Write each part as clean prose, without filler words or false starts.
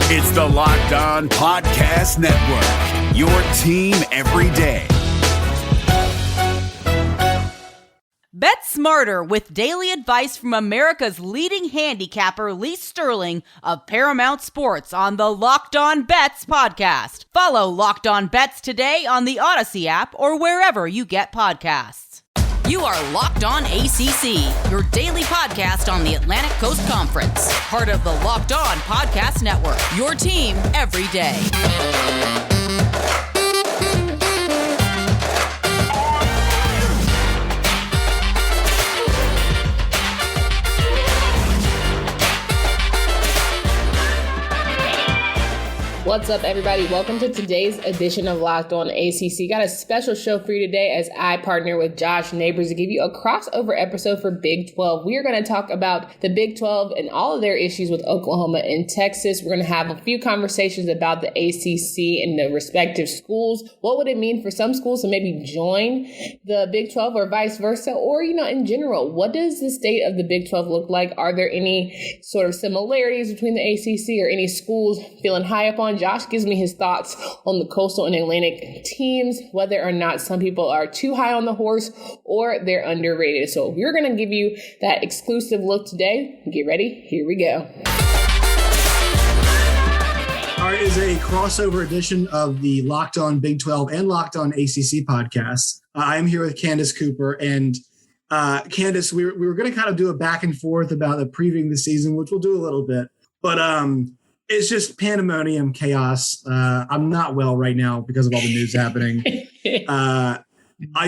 It's the Locked On Podcast Network, your team every day. Bet smarter with daily advice from America's leading handicapper, Lee Sterling of Paramount Sports on the Locked On Bets podcast. Follow Locked On Bets today on the Odyssey app or wherever you get podcasts. You are Locked On ACC, your daily podcast on the Atlantic Coast Conference. Part of the Locked On Podcast Network, your team every day. What's up, everybody? Welcome to today's edition of Locked On ACC. Got a special show for you today as I partner with Josh Neighbors to give you a crossover episode for Big 12. We are going to talk about the Big 12 and all of their issues with Oklahoma and Texas. We're going to have a few conversations about the ACC and the respective schools. What would it mean for some schools to maybe join the Big 12 or vice versa? Or, in general, what does the state of the Big 12 look like? Are there any sort of similarities between the ACC or any schools feeling high up on? Josh gives me his thoughts on the Coastal and Atlantic teams, whether or not some people are too high on the horse or they're underrated. So we're going to give you that exclusive look today. Get ready. Here we go. All right, is a crossover edition of the Locked On Big 12 and Locked On ACC podcast. I'm here with Candace Cooper. And Candace, we were going to kind of do a back and forth about the previewing the season, which we'll do a little bit. But it's just pandemonium chaos. I'm not well right now because of all the news happening. I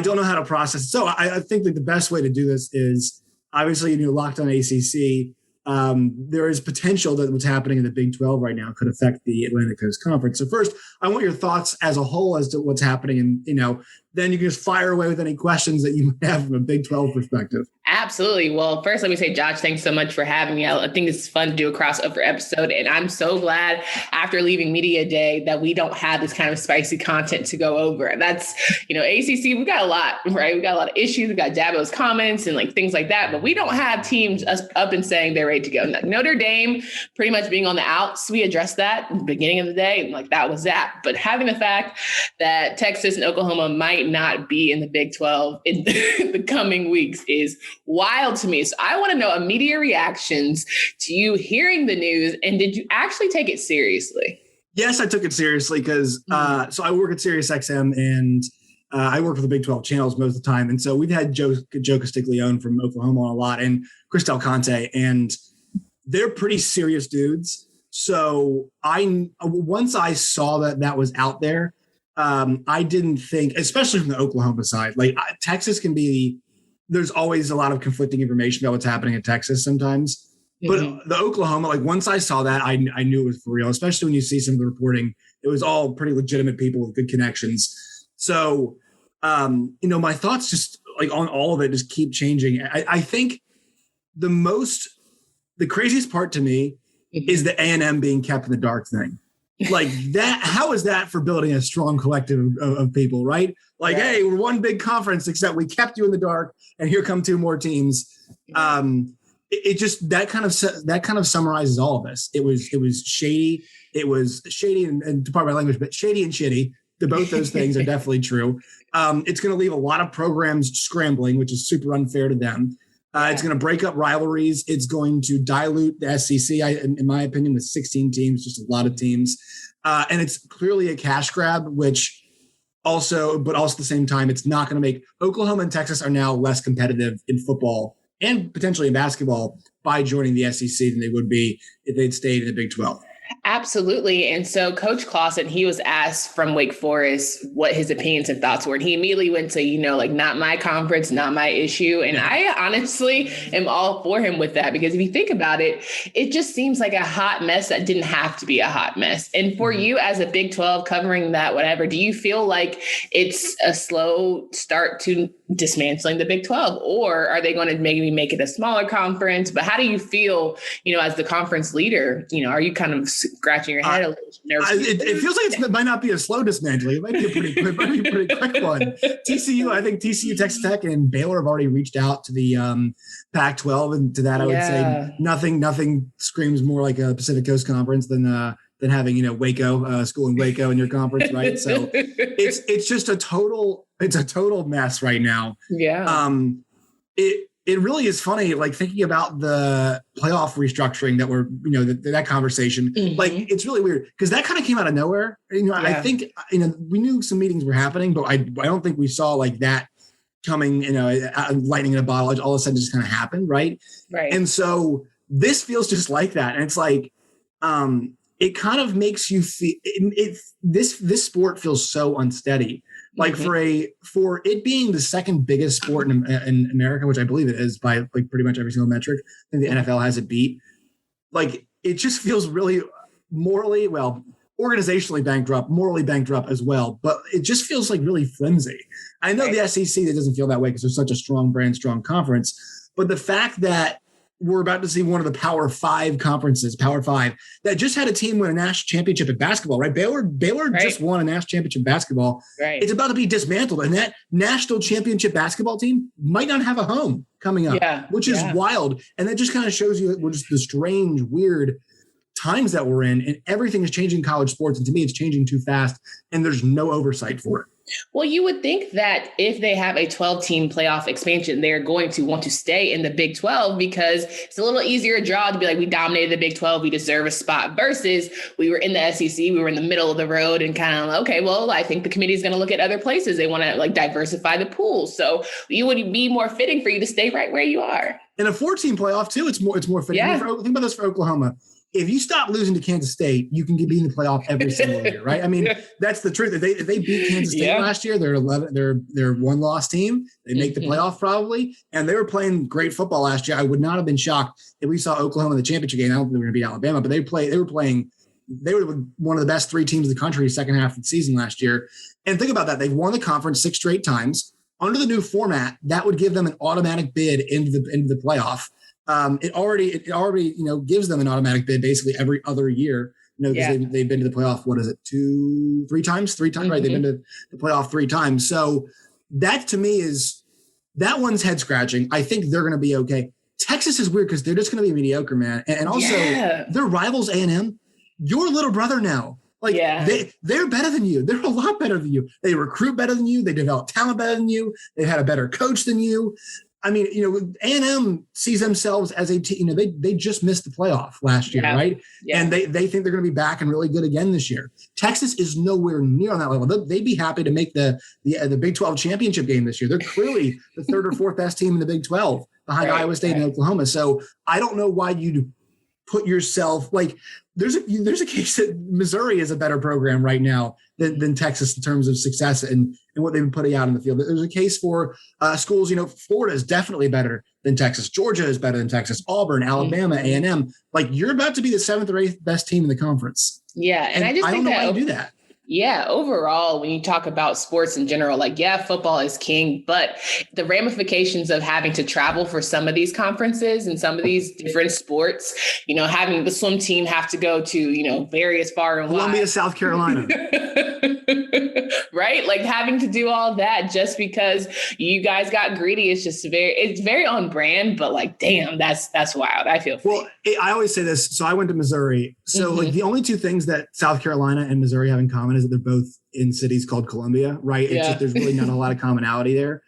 don't know how to process it. So I think that the best way to do this is obviously, Locked On ACC. There is potential that what's happening in the Big 12 right now could affect the Atlantic Coast Conference. So first, I want your thoughts as a whole as to what's happening. And, then you can just fire away with any questions that you have from a Big 12 perspective. Absolutely. Well, first, let me say, Josh, thanks so much for having me. I think it's fun to do a crossover episode. And I'm so glad after leaving Media Day that we don't have this kind of spicy content to go over. That's, ACC, we got a lot, right? We got a lot of issues. We got Dabo's comments and things like that. But we don't have teams up and saying they're ready to go. Notre Dame pretty much being on the outs. We addressed that at the beginning of the day. That was that. But having the fact that Texas and Oklahoma might not be in the Big 12 in the coming weeks is wild to me. So I want to know immediate reactions to you hearing the news. And did you actually take it seriously? Yes, I took it seriously because so I work at SiriusXM and I work for the Big 12 channels most of the time. And so we've had Joe Castiglione from Oklahoma on a lot and Chris Del Conte, and they're pretty serious dudes. So once I saw that was out there, I didn't think, especially from the Oklahoma side, Texas can be, there's always a lot of conflicting information about what's happening in Texas sometimes. Mm-hmm. But the Oklahoma, once I saw that, I knew it was for real, especially when you see some of the reporting. It was all pretty legitimate people with good connections. So, my thoughts just on all of it just keep changing. I think the craziest part to me is the A&M being kept in the dark thing. That, how is that for building a strong collective of people, right? Hey, we're one big conference, except we kept you in the dark, and here come two more teams. It just that kind of summarizes all of this. It was shady. It was shady and to pardon my language, but shady and shitty. Both those things are definitely true. It's going to leave a lot of programs scrambling, which is super unfair to them. It's going to break up rivalries. It's going to dilute the SEC, in my opinion, with 16 teams, just a lot of teams. And it's clearly a cash grab, which but also at the same time, it's not going to make Oklahoma and Texas are now less competitive in football and potentially in basketball by joining the SEC than they would be if they'd stayed in the Big 12. Absolutely. And so Coach Clawson, he was asked from Wake Forest what his opinions and thoughts were. And he immediately went to, not my conference, not my issue. And I honestly am all for him with that, because if you think about it, it just seems like a hot mess that didn't have to be a hot mess. And for you as a Big 12 covering that, whatever, do you feel like it's a slow start to dismantling the Big 12, or are they going to maybe make it a smaller conference? But how do you feel, as the conference leader, are you kind of scratching your head a little nervous? It feels like it might not be a slow dismantling. It might be a pretty quick one. TCU, Texas Tech, and Baylor have already reached out to the Pac-12, and to that I would say nothing screams more like a Pacific Coast Conference than than having, Waco, school in Waco in your conference, right? So it's just a total mess right now. Yeah. It really is funny, like thinking about the playoff restructuring that we're, that conversation, like it's really weird because that kind of came out of nowhere. I think, we knew some meetings were happening, but I don't think we saw like that coming, lightning in a bottle. All of a sudden just kind of happened. Right. Right. And so this feels just like that. And it's like, it kind of makes you feel this sport feels so unsteady. Like for it being the second biggest sport in America, which I believe it is by like pretty much every single metric, I think the NFL has it beat. Like it just feels really organizationally bankrupt, morally bankrupt as well. But it just feels like really flimsy. I know the SEC that doesn't feel that way because they're such a strong brand, strong conference. But the fact that we're about to see one of the Power 5 conferences, Power 5, that just had a team win a national championship in basketball, right? Baylor just won a national championship in basketball. Right. It's about to be dismantled. And that national championship basketball team might not have a home coming up, which is wild. And that just kind of shows you just the strange, weird times that we're in. And everything is changing in college sports. And to me, it's changing too fast. And there's no oversight for it. Well, you would think that if they have a 12-team playoff expansion, they're going to want to stay in the Big 12 because it's a little easier draw to be like, we dominated the Big 12, we deserve a spot, versus we were in the SEC, we were in the middle of the road and kind of, okay, well, I think the committee is going to look at other places. They want to like diversify the pool. So you would be more fitting for you to stay right where you are. In a 14 playoff too, it's more fitting. Yeah. Think about this for Oklahoma. If you stop losing to Kansas State, you can be in the playoff every single year, right? I mean, that's the truth. If they beat Kansas State last year, they're 11. They're one-loss team. They make the playoff probably, and they were playing great football last year. I would not have been shocked if we saw Oklahoma in the championship game. I don't think they were going to beat Alabama, but they were one of the best 3 teams in the country second half of the season last year. And think about that. They've won the conference 6 straight times. Under the new format, that would give them an automatic bid into the playoff. It already gives them an automatic bid basically every other year, because they've been to the playoff. What is it? 3 times, right? They've been to the playoff 3 times. So that to me that one's head scratching. I think they're going to be okay. Texas is weird because they're just going to be mediocre, man. And also their rivals A&M, your little brother now. Like they're better than you. They're a lot better than you. They recruit better than you. They develop talent better than you. They had a better coach than you. I mean, A&M sees themselves as a team. They just missed the playoff last year, right? Yeah. And they think they're going to be back and really good again this year. Texas is nowhere near on that level. They'd be happy to make the Big 12 championship game this year. They're clearly the 3rd or 4th best team in the Big 12 behind Iowa State and Oklahoma. So I don't know why you'd put yourself like there's a case that Missouri is a better program right now than Texas in terms of success and what they've been putting out in the field. There's a case for schools. Florida is definitely better than Texas. Georgia is better than Texas. Auburn, Alabama, A&M. Like you're about to be the 7th or 8th best team in the conference. Yeah, and I just think don't know why you do that. Yeah, overall, when you talk about sports in general, football is king, but the ramifications of having to travel for some of these conferences and some of these different sports, having the swim team have to go to, various far and wide. Columbia, South Carolina. Right? Like having to do all that just because you guys got greedy is just it's very on brand, but like, damn, that's wild. I feel free. Well, I always say this. So I went to Missouri. So like the only 2 things that South Carolina and Missouri have in common is that they're both in cities called Columbia, right? It's just, there's really not a lot of commonality there.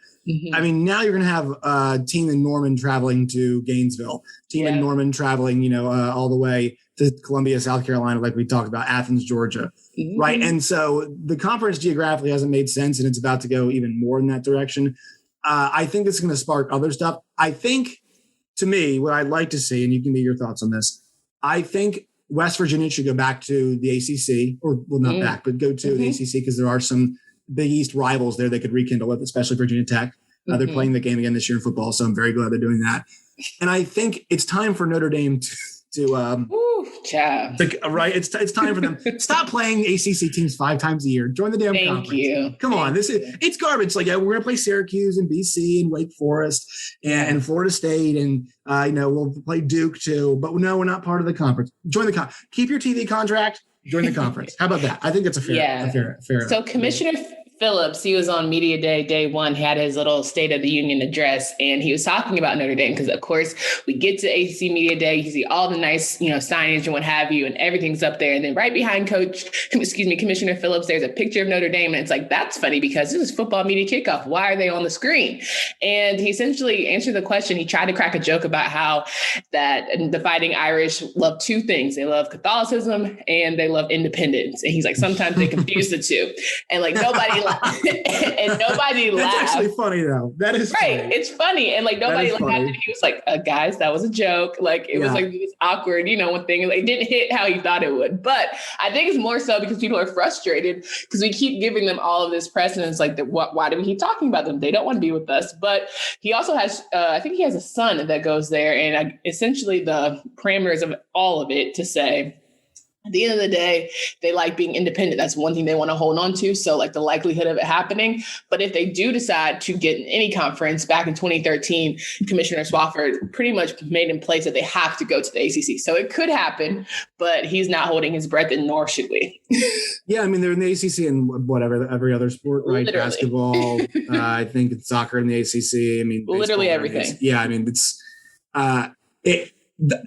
I mean, now you're going to have a team in Norman traveling to Gainesville, in Norman traveling, all the way to Columbia, South Carolina, like we talked about, Athens, Georgia, right? And so the conference geographically hasn't made sense, and it's about to go even more in that direction. I think it's going to spark other stuff. I think, to me, what I'd like to see, and you can give your thoughts on this, I think West Virginia should go back to the ACC, or not back, but go to the ACC because there are some Big East rivals there they could rekindle with, especially Virginia Tech. They're playing the game again this year in football, so I'm very glad they're doing that. And I think it's time for Notre Dame right? It's time for them. Stop playing ACC teams 5 times a year. Join the damn conference. Thank you. Come on, it's garbage. Like we're gonna play Syracuse and BC and Wake Forest and Florida State and we'll play Duke too. But no, we're not part of the conference. Join the conference. Keep your TV contract. Join the conference. How about that? I think that's a fair. So Commissioner Phillips, he was on Media Day one, he had his little State of the Union address, and he was talking about Notre Dame because, of course, we get to ACC Media Day, you see all the nice, signage and what have you, and everything's up there. And then right behind Commissioner Phillips, there's a picture of Notre Dame, and it's like, that's funny because this is football media kickoff. Why are they on the screen? And he essentially answered the question. He tried to crack a joke about how that the Fighting Irish love two things. They love Catholicism and they love independence. And he's like, sometimes they confuse the two. And like nobody and nobody laughed. That's actually funny though. That is right. Funny. It's funny. And like nobody laughed. And he was like, guys, that was a joke. Like it was like this awkward, one thing. Like, it didn't hit how he thought it would. But I think it's more so because people are frustrated because we keep giving them all of this precedence. Like, why do we keep talking about them? They don't want to be with us. But he also has, I think he has a son that goes there. And essentially the parameters of all of it to say, at the end of the day, they like being independent. That's one thing they want to hold on to. So like the likelihood of it happening. But if they do decide to get in any conference back in 2013, Commissioner Swafford pretty much made in place that they have to go to the ACC. So it could happen, but he's not holding his breath, and nor should we. Yeah, I mean, they're in the ACC and whatever, every other sport, right? Literally. Basketball, I think it's soccer in the ACC. I mean, literally everything. Yeah, I mean, it's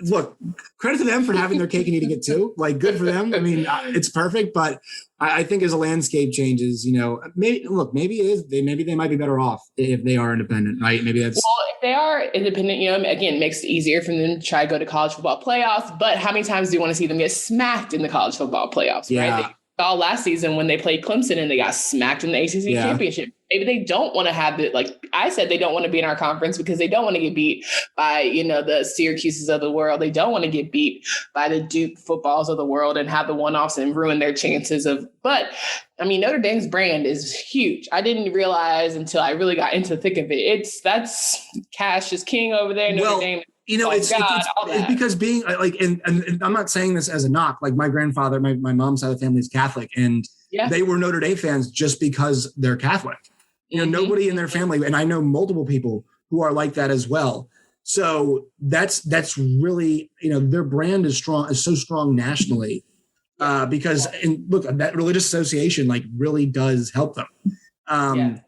look, credit to them for having their cake and eating it too. Like, good for them. I mean, it's perfect, but I think as the landscape changes, maybe it is. Maybe they might be better off if they are independent, right? Maybe that's. Well, if they are independent, again, it makes it easier for them to try to go to college football playoffs. But how many times do you want to see them get smacked in the college football playoffs? Yeah. Right? They saw last season when they played Clemson and they got smacked in the ACC championship. Maybe they don't want to have it. Like I said, they don't want to be in our conference because they don't want to get beat by, the Syracuses of the world. They don't want to get beat by the Duke footballs of the world and have the one-offs and ruin their chances of. But I mean, Notre Dame's brand is huge. I didn't realize until I really got into the thick of it. That's cash is king over there. Notre Dame. It's because being like, and I'm not saying this as a knock. Like my grandfather, my mom's side of the family is Catholic, and they were Notre Dame fans just because they're Catholic. Nobody in their family, and I know multiple people who are like that as well. So that's really, their brand is so strong nationally because, and look, that religious association like really does help them.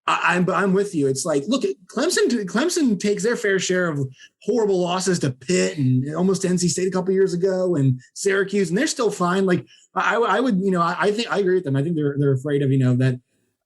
I'm with you. It's like, look, Clemson takes their fair share of horrible losses to Pitt and almost to NC State a couple years ago and Syracuse, and they're still fine. Like I would, I think I agree with them. I think they're afraid of, that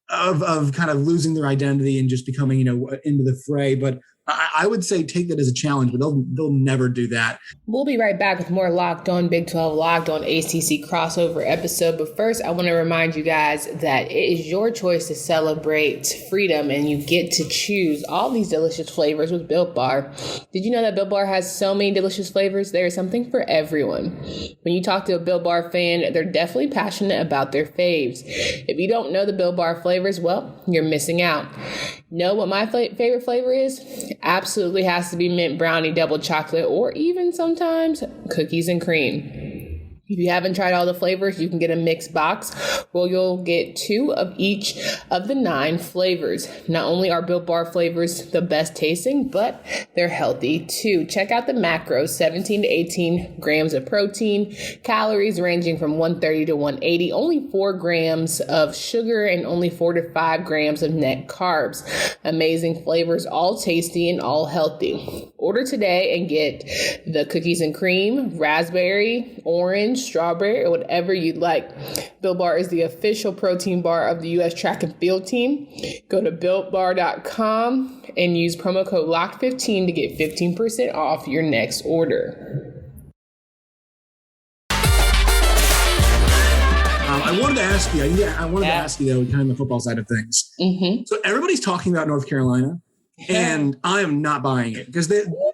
of kind of losing their identity and just becoming, into the fray. But I would say take that as a challenge, but they'll never do that. We'll be right back with more Locked On Big 12, Locked On ACC crossover episode. But first, I want to remind you guys that it is your choice to celebrate freedom, and you get to choose all these delicious flavors with Built Bar. Did you know that Built Bar has so many delicious flavors? There is something for everyone. When you talk to a Built Bar fan, they're definitely passionate about their faves. If you don't know the Built Bar flavors, well, you're missing out. Know what my favorite flavor is? Absolutely has to be mint brownie double chocolate, or even sometimes cookies and cream. If you haven't tried all the flavors, you can get a mixed box where you'll get 2 of each of the 9 flavors. Not only are Built Bar flavors the best tasting, but they're healthy too. Check out the macros: 17 to 18 grams of protein, calories ranging from 130 to 180, only 4 grams of sugar, and only 4 to 5 grams of net carbs. Amazing flavors, all tasty and all healthy. Order today and get the cookies and cream, raspberry, orange, strawberry, or whatever you'd like. Built Bar is the official protein bar of the U.S. track and field team. Go to BuiltBar.com and use promo code LOCK15 to get 15% off your next order. I wanted to ask you, to ask you though, kind of the football side of things. Mm-hmm. So everybody's talking about North Carolina. And I am not buying it because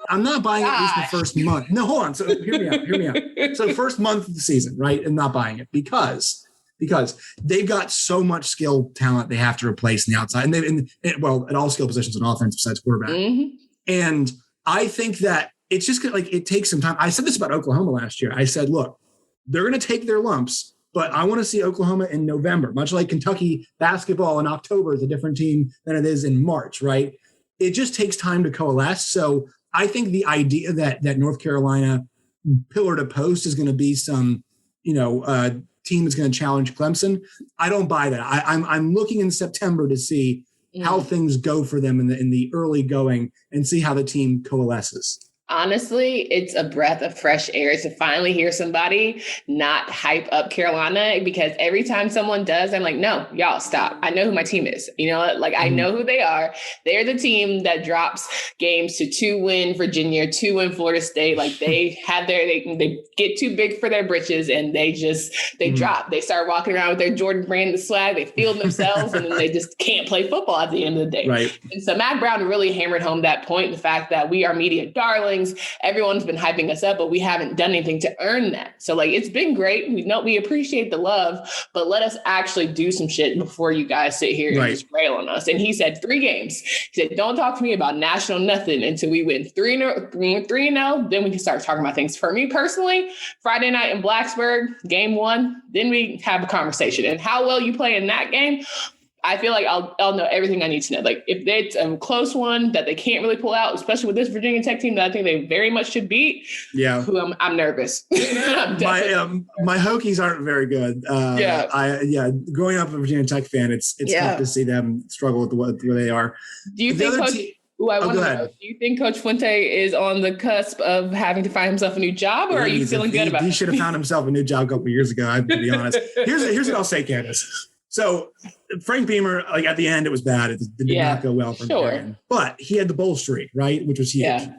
I'm not buying it at least the first month. No, hold on. So hear me out. So first month of the season, right? And not buying it because they've got so much skilled talent they have to replace in the outside. And at all skill positions on offense besides quarterback. Mm-hmm. And I think that it's just like it takes some time. I said this about Oklahoma last year. I said, look, they're going to take their lumps, but I want to see Oklahoma in November, much like Kentucky basketball in October is a different team than it is in March, right? It just takes time to coalesce. So I think the idea that North Carolina pillar to post is going to be some, team is going to challenge Clemson. I don't buy that. I'm looking in September to see how things go for them in the early going and see how the team coalesces. Honestly, it's a breath of fresh air to finally hear somebody not hype up Carolina, because every time someone does, I'm like, no, y'all stop. I know who my team is. You know, like I know who they are. They're the team that drops games to 2-win Virginia, 2-win Florida State. Like they have they get too big for their britches and they drop. They start walking around with their Jordan brand swag. They feel themselves and then they just can't play football at the end of the day. Right. And so Matt Brown really hammered home that point, the fact that we are media darlings. Everyone's been hyping us up, but we haven't done anything to earn that. So like, it's been great. We appreciate the love, but let us actually do some shit before you guys sit here and just rail on us. And he said 3 games. He said, don't talk to me about national nothing until we win 3-0. Then we can start talking about things. For me personally, Friday night in Blacksburg, game 1, then we have a conversation. And how well you play in that game, I feel like I'll know everything I need to know. Like if it's a close one that they can't really pull out, especially with this Virginia Tech team that I think they very much should beat. Yeah, I'm nervous. My Hokies aren't very good. Growing up a Virginia Tech fan, it's tough to see them struggle with where they are. Do you think Coach? Do you think Coach Fuente is on the cusp of having to find himself a new job, or are you feeling good about it? He should have found himself a new job a couple of years ago. I have to be honest. Here's what I'll say, Candace. So Frank Beamer, like at the end, it was bad. It did not go well for him. But he had the bowl streak, right, which was huge. Yeah.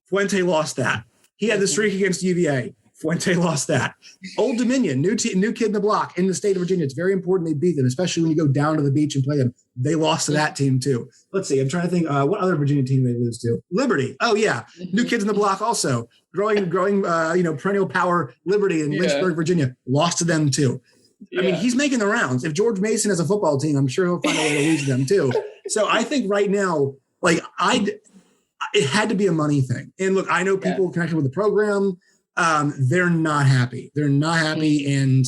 Fuente lost that. He had the streak against UVA. Fuente lost that. Old Dominion, new kid in the block in the state of Virginia. It's very important they beat them, especially when you go down to the beach and play them. They lost to that team too. Let's see. I'm trying to think. What other Virginia team they lose to? Liberty. Oh yeah, new kids in the block also. Growing. Perennial power. Liberty in Lynchburg, Virginia, lost to them too. I mean, he's making the rounds. If George Mason has a football team, I'm sure he'll find a way to lose them too. So I think right now, like it had to be a money thing. And look, I know people connected with the program. They're not happy. And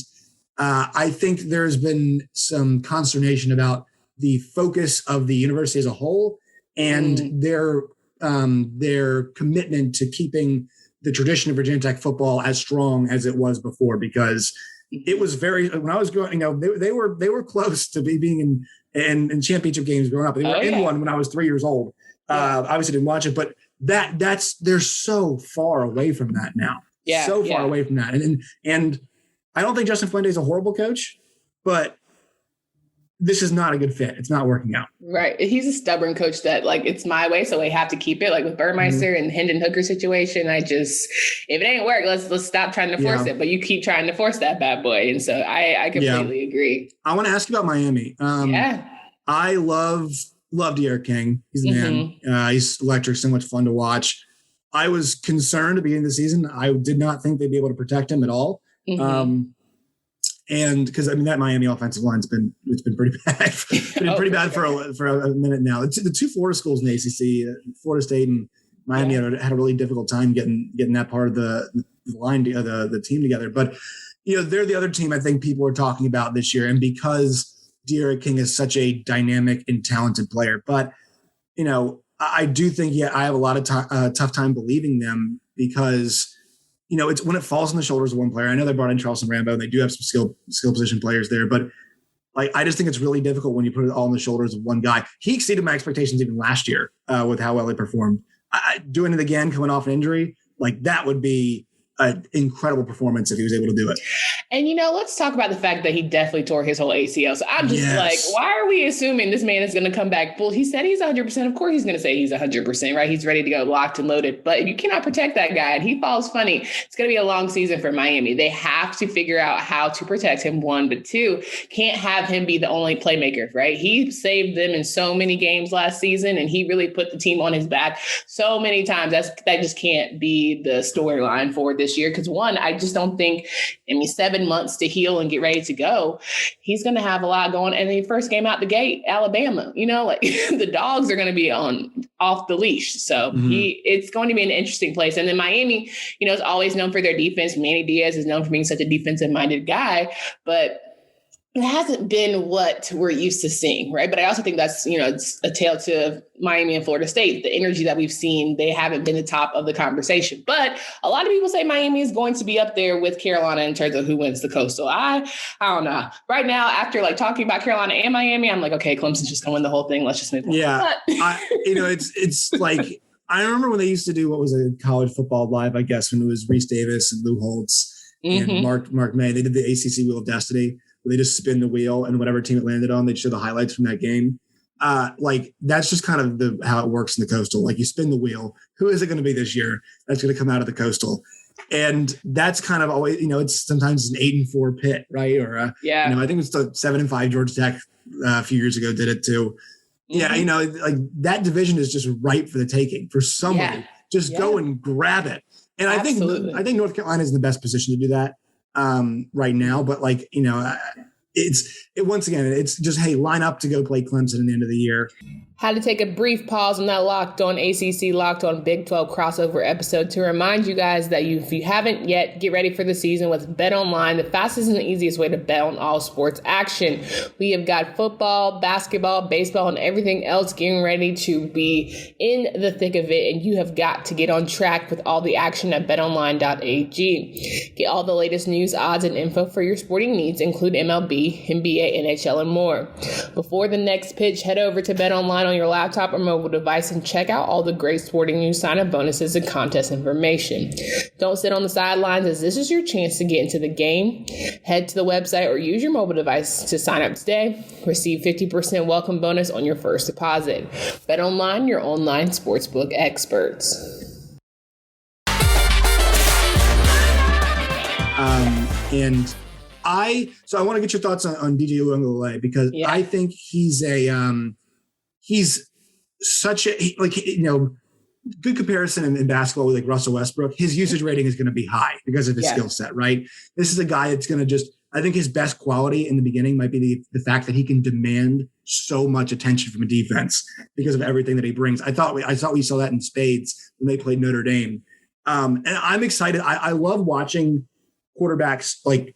I think there's been some consternation about the focus of the university as a whole and their commitment to keeping the tradition of Virginia Tech football as strong as it was before, because it was when I was growing, they were close to being in championship games growing up. They were in one when I was 3 years old. Obviously didn't watch it, but they're so far away from that now. Yeah, so far away from that. And I don't think Justin Fuente is a horrible coach, but this is not a good fit. It's not working out. Right. He's a stubborn coach that like, it's my way, so we have to keep it. Like with Burmeister and Hendon Hooker situation, if it ain't work, let's stop trying to force it. But you keep trying to force that bad boy. And so I completely agree. I want to ask you about Miami. I love De'Aaron King. He's the man. He's electric, so much fun to watch. I was concerned at the beginning of the season. I did not think they'd be able to protect him at all. And because that Miami offensive line's been pretty bad. Pretty bad for a minute now. The 2 Florida schools in the ACC, Florida State and Miami, had a really difficult time getting that part of the line, the team together. But they're the other team I think people are talking about this year, and because De'Aaron King is such a dynamic and talented player. But I do think I have a lot of tough time believing them, because it's when it falls on the shoulders of one player. I know they brought in Charleston Rambo and they do have some skill position players there, but like, I just think it's really difficult when you put it all on the shoulders of one guy. He exceeded my expectations even last year with how well he performed. Doing it again, coming off an injury, like that would be an incredible performance if he was able to do it. And, let's talk about the fact that he definitely tore his whole ACL. So I'm just like, why are we assuming this man is going to come back? Well, he said he's 100%. Of course, he's going to say he's 100%, right? He's ready to go, locked and loaded. But if you cannot protect that guy and he falls funny, it's going to be a long season for Miami. They have to figure out how to protect him, 1, but 2, can't have him be the only playmaker, right? He saved them in so many games last season, and he really put the team on his back so many times. That just can't be the storyline for this year. Because 1, I just don't think, 7 months to heal and get ready to go, he's going to have a lot going. And the first game out the gate, Alabama, the dogs are going to be off the leash. So it's going to be an interesting place. And then Miami, is always known for their defense. Manny Diaz is known for being such a defensive minded guy, but it hasn't been what we're used to seeing, right? But I also think that's, it's a tale to Miami and Florida State. The energy that we've seen, they haven't been the top of the conversation. But a lot of people say Miami is going to be up there with Carolina in terms of who wins the Coastal. I don't know. Right now, after talking about Carolina and Miami, I'm like, okay, Clemson's just going to win the whole thing. Let's just move on. Yeah, it's like I remember when they used to do what was a college football live, I guess, when it was Reese Davis and Lou Holtz and Mark May. They did the ACC Wheel of Destiny. They just spin the wheel, and whatever team it landed on, they'd show the highlights from that game. That's just kind of how it works in the Coastal. You spin the wheel. Who is it going to be this year that's going to come out of the Coastal? And that's kind of always, it's sometimes an 8-4 Pitt, right? Or I think it was the 7-5 Georgia Tech a few years ago did it too. Yeah, that division is just ripe for the taking for somebody. Just go and grab it. And Absolutely. I think North Carolina is in the best position to do that right now. But it's just, hey, line up to go play Clemson at the end of the year. Had to take a brief pause on that Locked On ACC, Locked On Big 12 crossover episode to remind you guys that if you haven't yet, get ready for the season with Bet Online, the fastest and the easiest way to bet on all sports action. We have got football, basketball, baseball, and everything else getting ready to be in the thick of it, and you have got to get on track with all the action at betonline.ag. Get all the latest news, odds, and info for your sporting needs, include MLB, NBA, NHL, and more. Before the next pitch, head over to Bet Online on your laptop or mobile device and check out all the great sporting news, sign-up bonuses, and contest information. Don't sit on the sidelines, as this is your chance to get into the game. Head to the website or use your mobile device to sign up today. Receive 50% welcome bonus on your first deposit. Bet Online, your online sportsbook experts. I want to get your thoughts on DJ Uiagalelei because I think he's such a good comparison in basketball with Russell Westbrook. His usage rating is going to be high because of his skill set, right? This is a guy that's going to I think his best quality in the beginning might be the fact that he can demand so much attention from a defense because of everything that he brings. I thought we saw that in spades when they played Notre Dame. And I'm excited. I love watching quarterbacks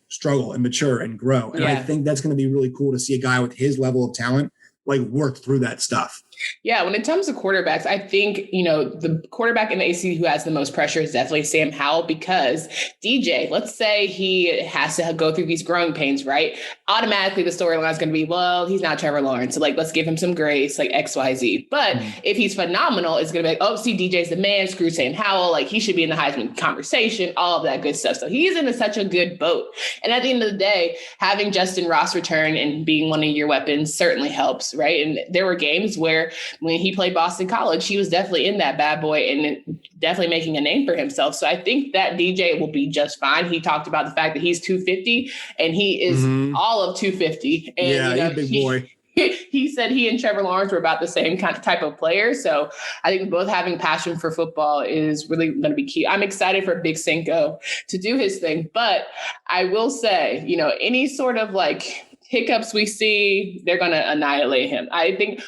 struggle and mature and grow. And I think that's going to be really cool to see a guy with his level of talent work through that stuff. Yeah, when it comes to quarterbacks, I think, the quarterback in the ACC who has the most pressure is definitely Sam Howell, because DJ, let's say he has to go through these growing pains, right? Automatically, the storyline is going to be, well, he's not Trevor Lawrence, so let's give him some grace, X, Y, Z. But if he's phenomenal, it's going to be DJ's the man, screw Sam Howell, he should be in the Heisman conversation, all of that good stuff. So he's in such a good boat. And at the end of the day, having Justin Ross return and being one of your weapons certainly helps, right? And there were games where when he played Boston College, he was definitely in that bad boy and definitely making a name for himself. So I think that DJ will be just fine. He talked about the fact that he's 250 and he is all of 250. And, he's a big boy. He said he and Trevor Lawrence were about the same kind of type of player. So I think both having passion for football is really going to be key. I'm excited for Big Cinco to do his thing. But I will say, any sort of hiccups we see, they're going to annihilate him. I think,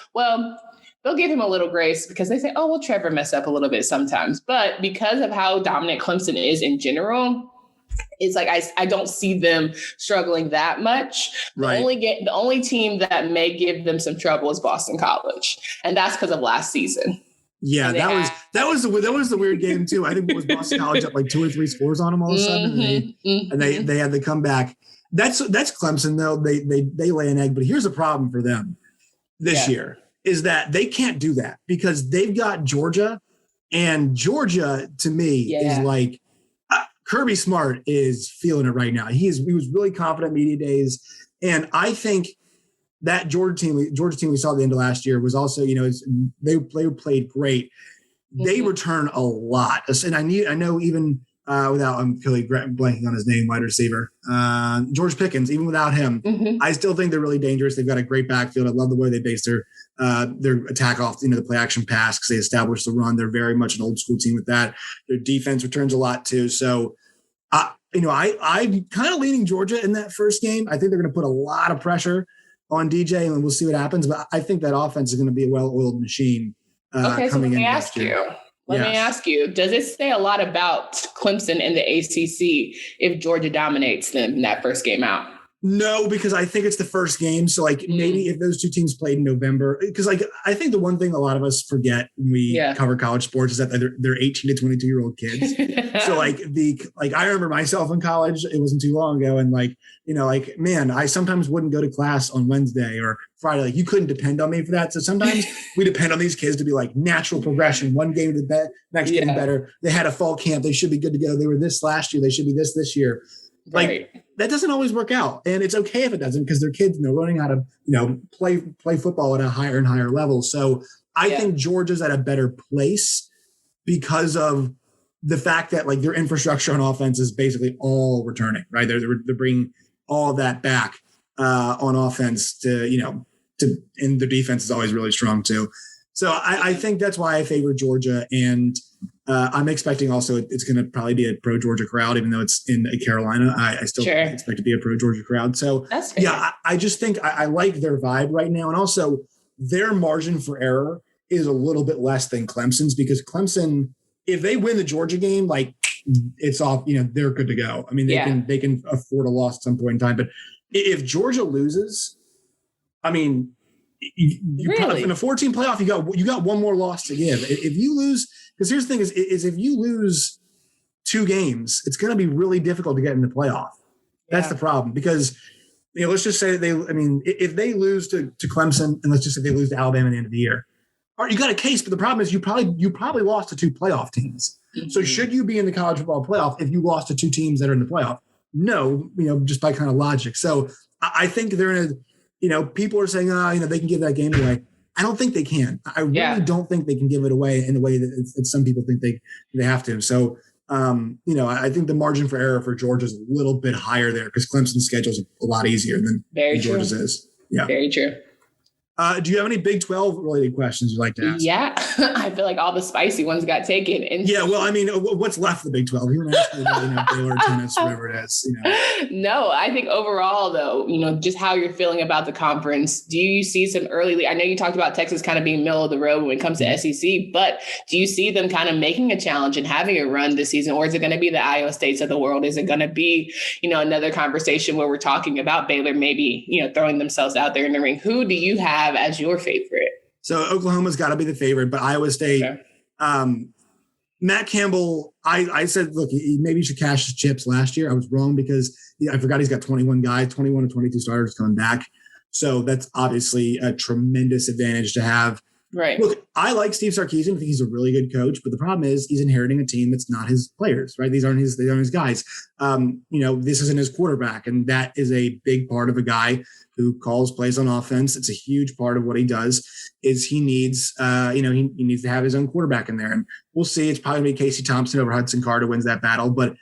they'll give him a little grace because they say, Trevor mess up a little bit sometimes. But because of how dominant Clemson is in general, it's I don't see them struggling that much. Right. The only team that may give them some trouble is Boston College. And that's because of last season. Yeah, that was the weird game too. I think it was Boston College up 2 or 3 scores on them all of a sudden, and they had to come back. That's Clemson though. They lay an egg, but here's a problem for them this year is that they can't do that because they've got Georgia, and Georgia to me is Kirby Smart is feeling it right now. He was really confident media days, and I think that Georgia team we saw at the end of last year was also, they played great. They return a lot, and I know even without I'm totally blanking on his name, wide receiver George Pickens. Even without him, I still think they're really dangerous. They've got a great backfield. I love the way they base their attack off the play action pass because they established the run. They're very much an old school team with that. Their defense returns a lot too. So, I'm kind of leaning Georgia in that first game. I think they're going to put a lot of pressure on DJ, and we'll see what happens. But I think that offense is going to be a well-oiled machine. Okay, so let me ask you. Let me ask you, does it say a lot about Clemson and the ACC if Georgia dominates them in that first game out? No, because I think it's the first game. So like maybe if those two teams played in November, because like I think the one thing a lot of us forget when we cover college sports is that they're 18 to 22-year-old kids. So like I remember myself in college, it wasn't too long ago. And like, man, I sometimes wouldn't go to class on Wednesday or Friday. Like you couldn't depend on me for that. So sometimes we depend on these kids to be like natural progression, one game to the next game better. They had a fall camp. They should be good to go. They were this last year. They should be this year. Like that doesn't always work out, and it's okay if it doesn't because they're kids and they're learning how to play football at a higher and higher level. So I think Georgia's at a better place because of the fact that like their infrastructure on offense is basically all returning, right? They're bringing all of that back on offense and their defense is always really strong too. So I think that's why I favor Georgia, and I'm expecting also it's going to probably be a pro-Georgia crowd, even though it's in Carolina. I still expect to be a pro-Georgia crowd. So, I just think I like their vibe right now. And also their margin for error is a little bit less than Clemson's because Clemson, if they win the Georgia game, like it's off, they're good to go. I mean, they can afford a loss at some point in time. But if Georgia loses, I mean, you probably, in a 14 playoff, you got one more loss to give. If you lose, because here's the thing is if you lose 2 games, it's going to be really difficult to get in the playoff. That's the problem because let's just say that if they lose to Clemson and let's just say they lose to Alabama at the end of the year, all right, you got a case. But the problem is you probably lost to 2 playoff teams. Mm-hmm. So should you be in the college football playoff if you lost to 2 teams that are in the playoff? No, just by kind of logic. So I think they're in a. People are saying, they can give that game away. I don't think they can. I really don't think they can give it away in the way that some people think they have to. So, I think the margin for error for Georgia is a little bit higher there because Clemson's schedule is a lot easier than Georgia's is. Yeah, very true. Do you have any Big 12 related questions you'd like to ask? Yeah, I feel like all the spicy ones got taken. And what's left of the Big 12? You want to ask me about Baylor, tennis, whatever it is. No, I think overall, though, just how you're feeling about the conference. Do you see some early? I know you talked about Texas kind of being middle of the road when it comes to SEC, but do you see them kind of making a challenge and having a run this season, or is it going to be the Iowa States of the world? Is it going to be, another conversation where we're talking about Baylor maybe, throwing themselves out there in the ring? Who do you have as your favorite? So Oklahoma's got to be the favorite, but Iowa State, Matt Campbell, I said, look, maybe he should cash his chips last year. I was wrong because I forgot he's got 21 guys, 21 to 22 starters coming back. So that's obviously a tremendous advantage to have. Right. Look, I like Steve Sarkisian. I think he's a really good coach, but the problem is he's inheriting a team that's not his players, right? They aren't his guys. This isn't his quarterback, and that is a big part of a guy who calls plays on offense. It's a huge part of what he does. Is he needs, he needs to have his own quarterback in there, and we'll see. It's probably going to be Casey Thompson over Hudson Card wins that battle, but.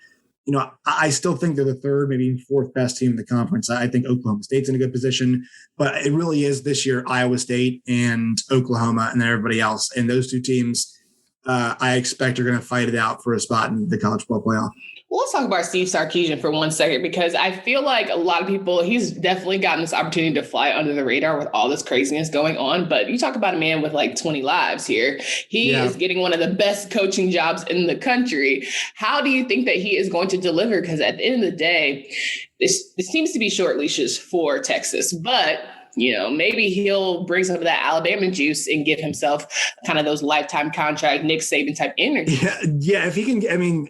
I still think they're the 3rd, maybe 4th best team in the conference. I think Oklahoma State's in a good position, but it really is this year Iowa State and Oklahoma and then everybody else. And those 2 teams, I expect are going to fight it out for a spot in the college football playoff. Well, let's talk about Steve Sarkisian for 1 second, because I feel like a lot of people, he's definitely gotten this opportunity to fly under the radar with all this craziness going on. But you talk about a man with like 20 lives here. He is getting one of the best coaching jobs in the country. How do you think that he is going to deliver? Because at the end of the day, this seems to be short leashes for Texas, but maybe he'll bring some of that Alabama juice and give himself kind of those lifetime contract, Nick Saban type energy. Yeah. If he can,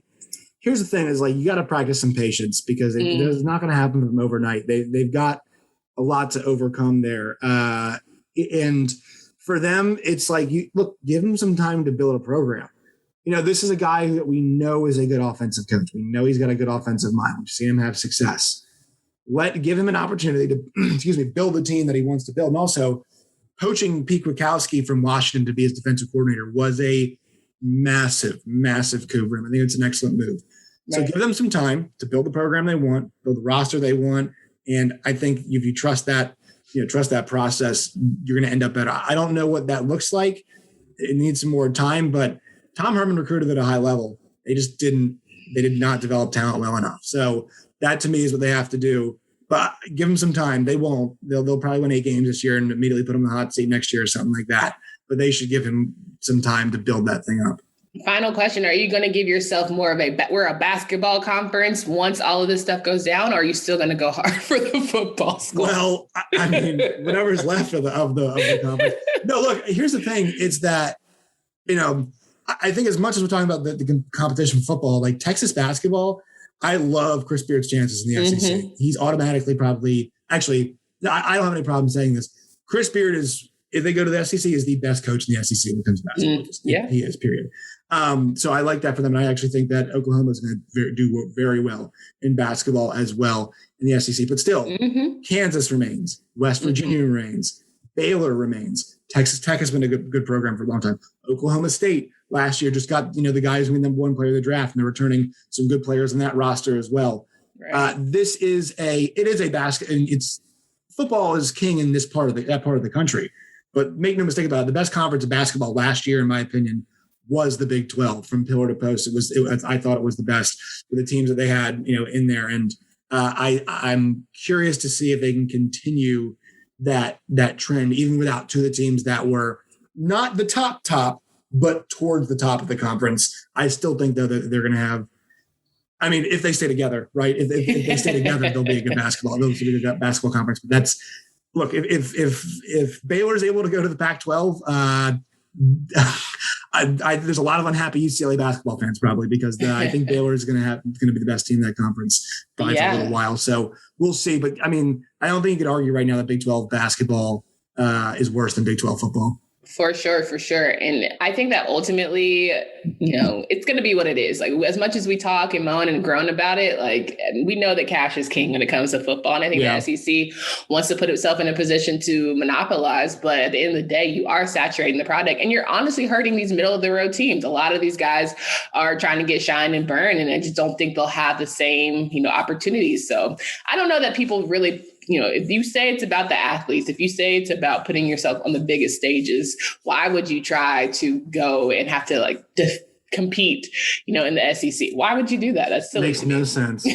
here's the thing is like, you got to practice some patience because it's not going to happen from overnight. They've got a lot to overcome there. And for them, it's like, give him some time to build a program. This is a guy that we know is a good offensive coach. We know he's got a good offensive mind. We've seen him have success. Give him an opportunity to, build the team that he wants to build. And also poaching Pete Kwiatkowski from Washington to be his defensive coordinator was a massive, massive coup for him. I think it's an excellent move. So give them some time to build the program they want, build the roster they want. And I think if you trust that process, you're going to end up better. I don't know what that looks like. It needs some more time, but Tom Herman recruited at a high level. They did not develop talent well enough. So that to me is what they have to do, but give them some time. They won't, they'll probably win 8 games this year and immediately put them in the hot seat next year or something like that. But they should give him some time to build that thing up. Final question. Are you going to give yourself more of we're a basketball conference once all of this stuff goes down, or are you still going to go hard for the football school? Well, I mean, whatever's left of the conference. No, look, here's the thing. It's that, I think as much as we're talking about the competition for football, like Texas basketball, I love Chris Beard's chances in the SEC. He's automatically I don't have any problem saying this. Chris Beard is, if they go to the SEC, is the best coach in the SEC when it comes to basketball. Yeah. He is, period. So I like that for them. And I actually think that Oklahoma is going to do very well in basketball as well in the SEC. But still, Kansas remains. West Virginia remains. Baylor remains. Texas Tech has been a good program for a long time. Oklahoma State last year just got, the guys who were the number one player of the draft, and they're returning some good players in that roster as well. Right. It is a basket, and football is king in that part of the country. But make no mistake about it, the best conference of basketball last year, in my opinion, was the Big 12 from pillar to post. I thought it was the best with the teams that they had, in there. And I'm curious to see if they can continue that trend, even without two of the teams that were not the top, but towards the top of the conference. I still think though that they're going to have, I mean, if they stay together, right? If they stay together, they'll be a good basketball. They'll be a good basketball conference. But look, if Baylor's able to go to the Pac-12, there's a lot of unhappy UCLA basketball fans probably, because I think Baylor is going to be the best team in that conference probably for a little while. So we'll see. But I mean, I don't think you could argue right now that Big 12 basketball is worse than Big 12 football. For sure. And I think that ultimately, it's going to be what it is. Like, as much as we talk and moan and groan about it, like, we know that cash is king when it comes to football. And I think the SEC wants to put itself in a position to monopolize. But at the end of the day, you are saturating the product, and you're honestly hurting these middle of the road teams. A lot of these guys are trying to get shine and burn, and I just don't think they'll have the same, opportunities. So I don't know that people really, if you say it's about the athletes, if you say it's about putting yourself on the biggest stages, why would you try to go and have to compete, in the SEC? Why would you do that? That's silly. Makes no sense.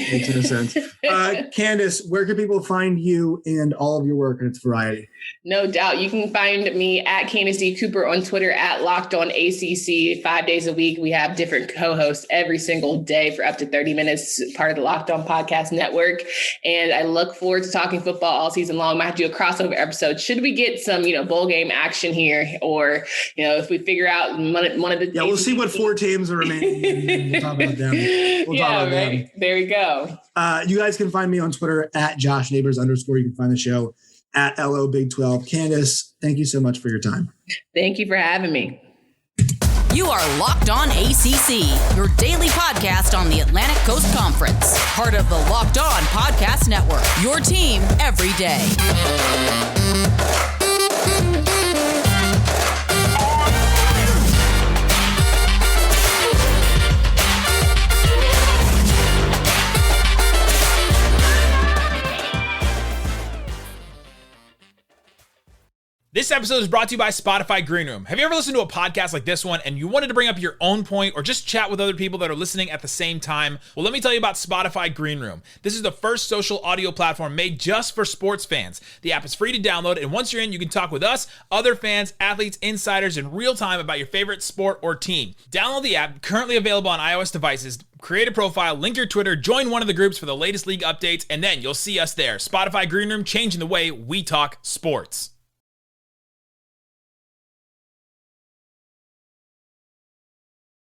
Candace, where can people find you and all of your work in its variety? No doubt. You can find me at Candace D. Cooper on Twitter, at Locked On ACC. 5 days a week. We have different co-hosts every single day for up to 30 minutes, part of the Locked On Podcast Network. And I look forward to talking football all season long. Might have to do a crossover episode. Should we get some, bowl game action here? Or, if we figure out one of the... Yeah, we'll see what 4 teams are remaining. We'll talk about them. Them. There we go. You guys can find me on Twitter at @JoshNeighbors_. You can find the show at LO Big 12. Candace, thank you so much for your time. Thank you for having me. You are Locked On ACC, your daily podcast on the Atlantic Coast Conference. Part of the Locked On Podcast Network, your team every day. This episode is brought to you by Spotify Green Room. Have you ever listened to a podcast like this one and you wanted to bring up your own point or just chat with other people that are listening at the same time? Well, let me tell you about Spotify Green Room. This is the first social audio platform made just for sports fans. The app is free to download, and once you're in, you can talk with us, other fans, athletes, insiders in real time about your favorite sport or team. Download the app, currently available on iOS devices. Create a profile, link your Twitter, join one of the groups for the latest league updates, and then you'll see us there. Spotify Green Room, changing the way we talk sports.